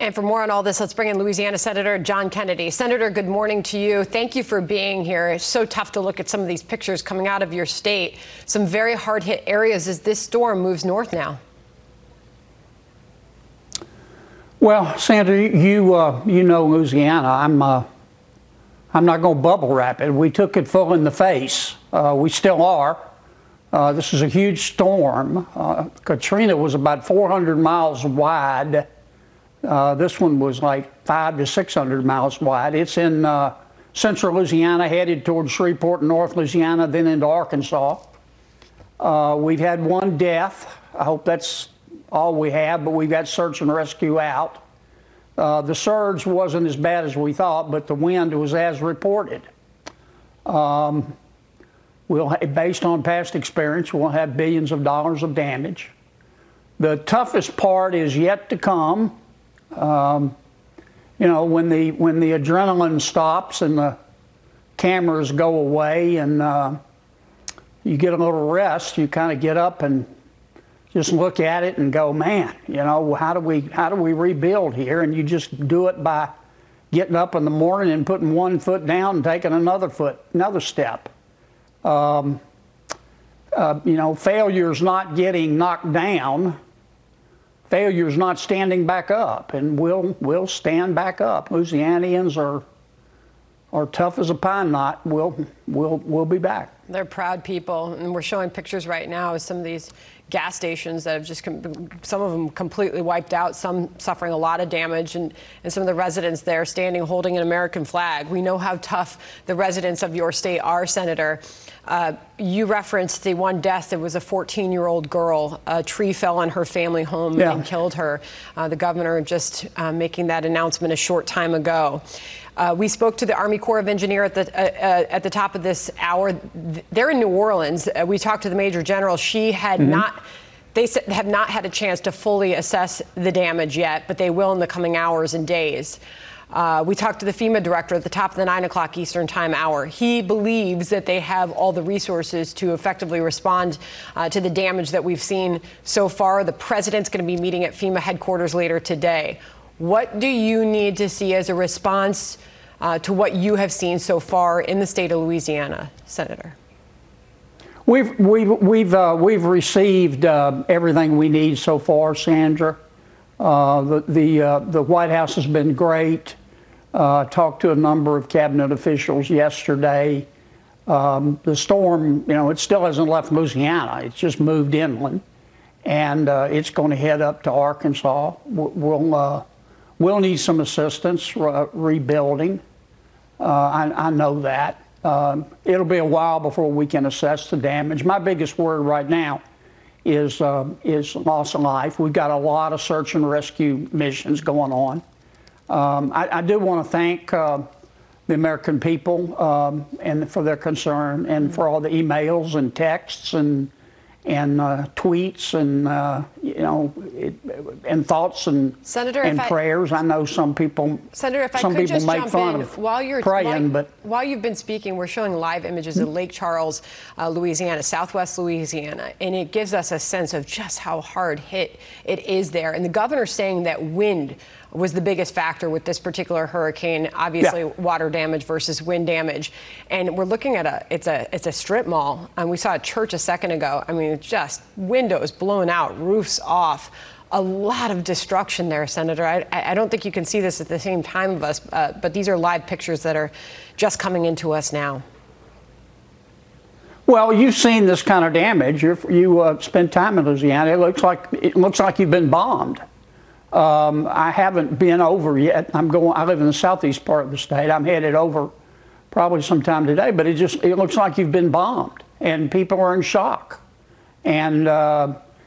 And for more on all this, let's bring in Louisiana Senator John Kennedy. Senator, good morning to you. Thank you for being here. It's so tough to look at some of these pictures coming out of your state. Some very hard-hit areas as this storm moves north now. Well, Sandra, you know Louisiana. I'm not going to bubble wrap it. We took it full in the face. We still are. This is a huge storm. Katrina was about 400 miles wide. This one was like 500 to 600 miles wide. It's in central Louisiana, headed towards Shreveport, North Louisiana, then into Arkansas. We've had one death. I hope that's all we have, but we've got search and rescue out. The surge wasn't as bad as we thought, but the wind was as reported. Based on past experience, we'll have billions of dollars of damage. The toughest part is yet to come. You know, when the adrenaline stops and the cameras go away and you get a little rest, you kind of get up and just look at it and go, man, you know, how do we rebuild here? And you just do it by getting up in the morning and putting one foot down and taking another step. You know, failure's not getting knocked down. Failure's not standing back up, and we'll stand back up. Louisianians are tough as a pine knot. We'll be back. They're proud people, and we're showing pictures right now of some of these gas stations that have just, some of them completely wiped out, some suffering a lot of damage, and some of the residents there standing holding an American flag. We know how tough the residents of your state are, Senator. You referenced the one death. It was a 14-year-old girl. A tree fell on her family home and killed her. The governor just making that announcement a short time ago. We spoke to the Army Corps of Engineers at the top of this hour. They're in New Orleans. We talked to the Major General. She had they have not had a chance to fully assess the damage yet, but they will in the coming hours and days. We talked to the FEMA director at the top of the 9 o'clock Eastern Time hour. He believes that they have all the resources to effectively respond to the damage that we've seen so far. The president's going to be meeting at FEMA headquarters later today. What do you need to see as a response to what you have seen so far in the state of Louisiana, Senator? We've received everything we need so far, Sandra. The White House has been great. Talked to a number of cabinet officials yesterday. The storm, you know, it still hasn't left Louisiana. It's just moved inland, and it's going to head up to Arkansas. We'll need some assistance rebuilding. I know that. It'll be a while before we can assess the damage. My biggest worry right now is loss of life. We've got a lot of search and rescue missions going on. I do want to thank the American people and for their concern and for all the emails and texts and tweets and you know and thoughts and Senator, and prayers. I know some people. Senator, if some I could people just make jump fun in of praying, but while you've been speaking, we're showing live images of Lake Charles, Louisiana, Southwest Louisiana, and it gives us a sense of just how hard hit it is there. And the governor's saying that wind was the biggest factor with this particular hurricane. Obviously, water damage versus wind damage, and we're looking at it's a strip mall, and we saw a church a second ago. I mean, just windows blown out, roofs off. A lot of destruction there, Senator. I don't think you can see this at the same time of us, but these are live pictures that are just coming into us now. Well, you've seen this kind of damage. You spend time in Louisiana. It looks like you've been bombed. I haven't been over yet. I live in the southeast part of the state. I'm headed over probably sometime today, but it looks like you've been bombed and people are in shock. And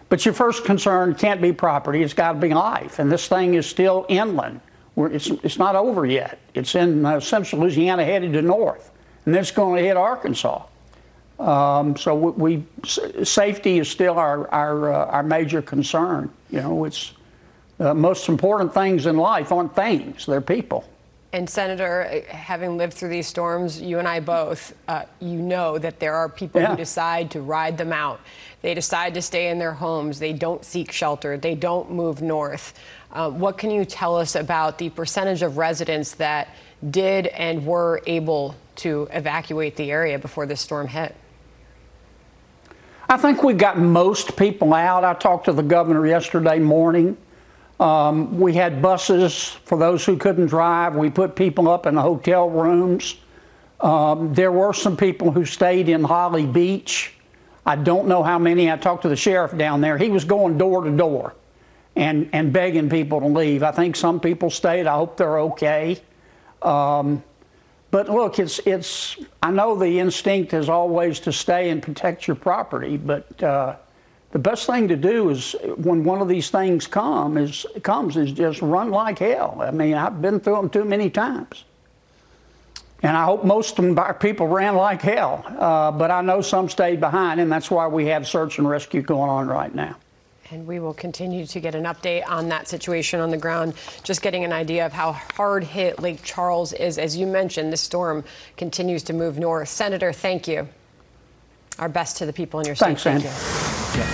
but your first concern can't be property. It's got to be life. And this thing is still inland. It's not over yet. It's in central Louisiana headed to north, and then it's going to hit Arkansas. So safety is still our major concern. You know, it's most important things in life aren't things, they're people. And Senator, having lived through these storms, you and I both, you know that there are people who decide to ride them out. They decide to stay in their homes. They don't seek shelter. They don't move north. What can you tell us about the percentage of residents that did and were able to evacuate the area before this storm hit? I think we got most people out. I talked to the governor yesterday morning. We had buses for those who couldn't drive. We put people up in the hotel rooms. There were some people who stayed in Holly Beach. I don't know how many. I talked to the sheriff down there. He was going door to door and begging people to leave. I think some people stayed. I hope they're okay. But look, I know the instinct is always to stay and protect your property, but the best thing to do is when one of these things comes is just run like hell. I mean, I've been through them too many times. And I hope most of them people ran like hell, but I know some stayed behind, and that's why we have search and rescue going on right now. And we will continue to get an update on that situation on the ground, just getting an idea of how hard hit Lake Charles is. As you mentioned, this storm continues to move north. Senator, thank you. Our best to the people in your state. Thanks, Andy. Thank you.